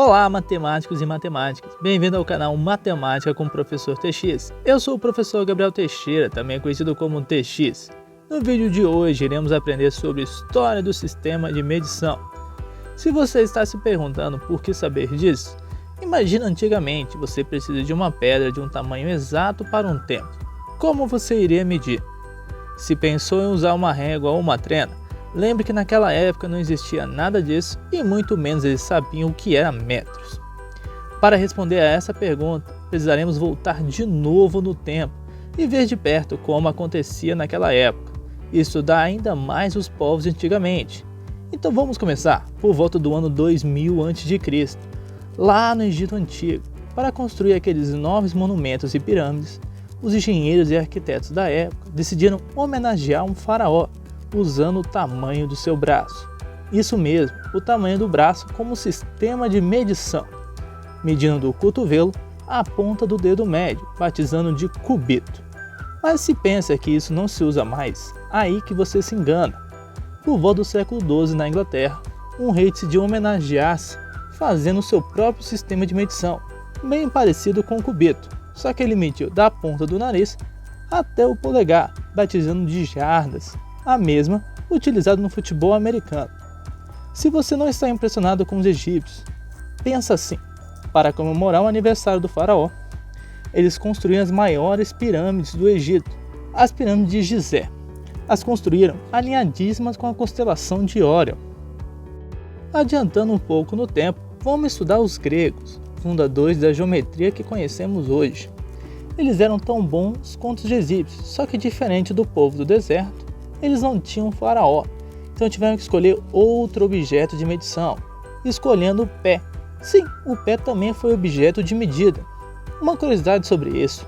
Olá, matemáticos e matemáticas! Bem-vindo ao canal Matemática com o Professor TX. Eu sou o professor Gabriel Teixeira, também conhecido como TX. No vídeo de hoje, iremos aprender sobre a história do sistema de medição. Se você está se perguntando por que saber disso, imagina antigamente você precisa de uma pedra de um tamanho exato para um tempo. Como você iria medir? Se pensou em usar uma régua ou uma trena, lembre que naquela época não existia nada disso e muito menos eles sabiam o que era metros. Para responder a essa pergunta, precisaremos voltar de novo no tempo e ver de perto como acontecia naquela época e estudar ainda mais os povos antigamente. Então vamos começar por volta do ano 2000 a.C., lá no Egito Antigo. Para construir aqueles enormes monumentos e pirâmides, os engenheiros e arquitetos da época decidiram homenagear um faraó, usando o tamanho do seu braço. Isso mesmo, o tamanho do braço como sistema de medição, medindo do cotovelo à ponta do dedo médio, batizando de cubito. Mas se pensa que isso não se usa mais, aí que você se engana. Por volta do século XII na Inglaterra, um rei decidiu homenagear-se, fazendo seu próprio sistema de medição, bem parecido com o cubito, só que ele mediu da ponta do nariz até o polegar, batizando de jardas, a mesma utilizada no futebol americano. Se você não está impressionado com os egípcios, pensa assim: para comemorar o aniversário do faraó, eles construíram as maiores pirâmides do Egito, as pirâmides de Gizé. As construíram alinhadíssimas com a constelação de Órion. Adiantando um pouco no tempo, vamos estudar os gregos, fundadores da geometria que conhecemos hoje. Eles eram tão bons quanto os egípcios, só que diferente do povo do deserto, eles não tinham um faraó, então tiveram que escolher outro objeto de medição, escolhendo o pé. Sim, o pé também foi objeto de medida. Uma curiosidade sobre isso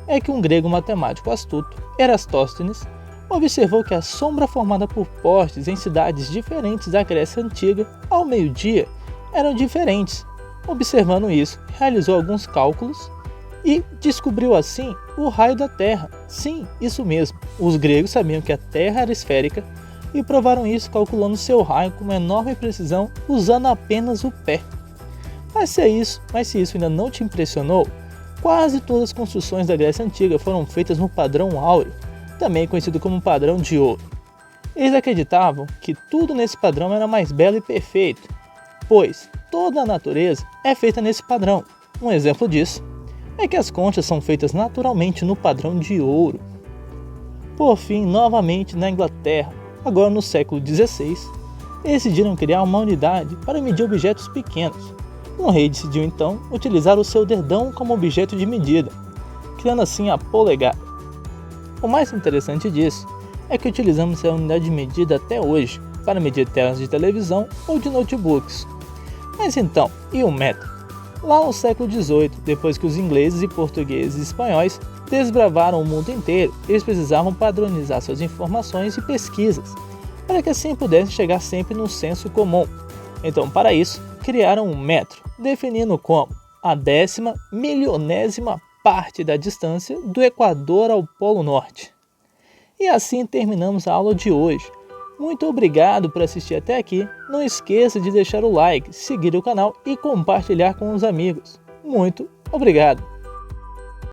é que um grego matemático astuto, Erastóstenes, observou que a sombra formada por postes em cidades diferentes da Grécia Antiga ao meio-dia eram diferentes. Observando isso, realizou alguns cálculos e descobriu assim o raio da Terra. Sim, isso mesmo. Os gregos sabiam que a Terra era esférica e provaram isso calculando seu raio com uma enorme precisão usando apenas o pé. Mas se isso ainda não te impressionou, quase todas as construções da Grécia Antiga foram feitas no padrão áureo, também conhecido como padrão de ouro. Eles acreditavam que tudo nesse padrão era mais belo e perfeito, pois toda a natureza é feita nesse padrão. Um exemplo disso é que as conchas são feitas naturalmente no padrão de ouro. Por fim, novamente na Inglaterra, agora no século XVI, decidiram criar uma unidade para medir objetos pequenos. Um rei decidiu então utilizar o seu dedão como objeto de medida, criando assim a polegada. O mais interessante disso é que utilizamos essa unidade de medida até hoje para medir telas de televisão ou de notebooks. Mas então, e o metro? Lá no século XVIII, depois que os ingleses e portugueses e espanhóis desbravaram o mundo inteiro, eles precisavam padronizar suas informações e pesquisas, para que assim pudessem chegar sempre no senso comum. Então, para isso, criaram um metro, definindo como a 10.000.000ª parte da distância do Equador ao Polo Norte. E assim terminamos a aula de hoje. Muito obrigado por assistir até aqui. Não esqueça de deixar o like, seguir o canal e compartilhar com os amigos. Muito obrigado!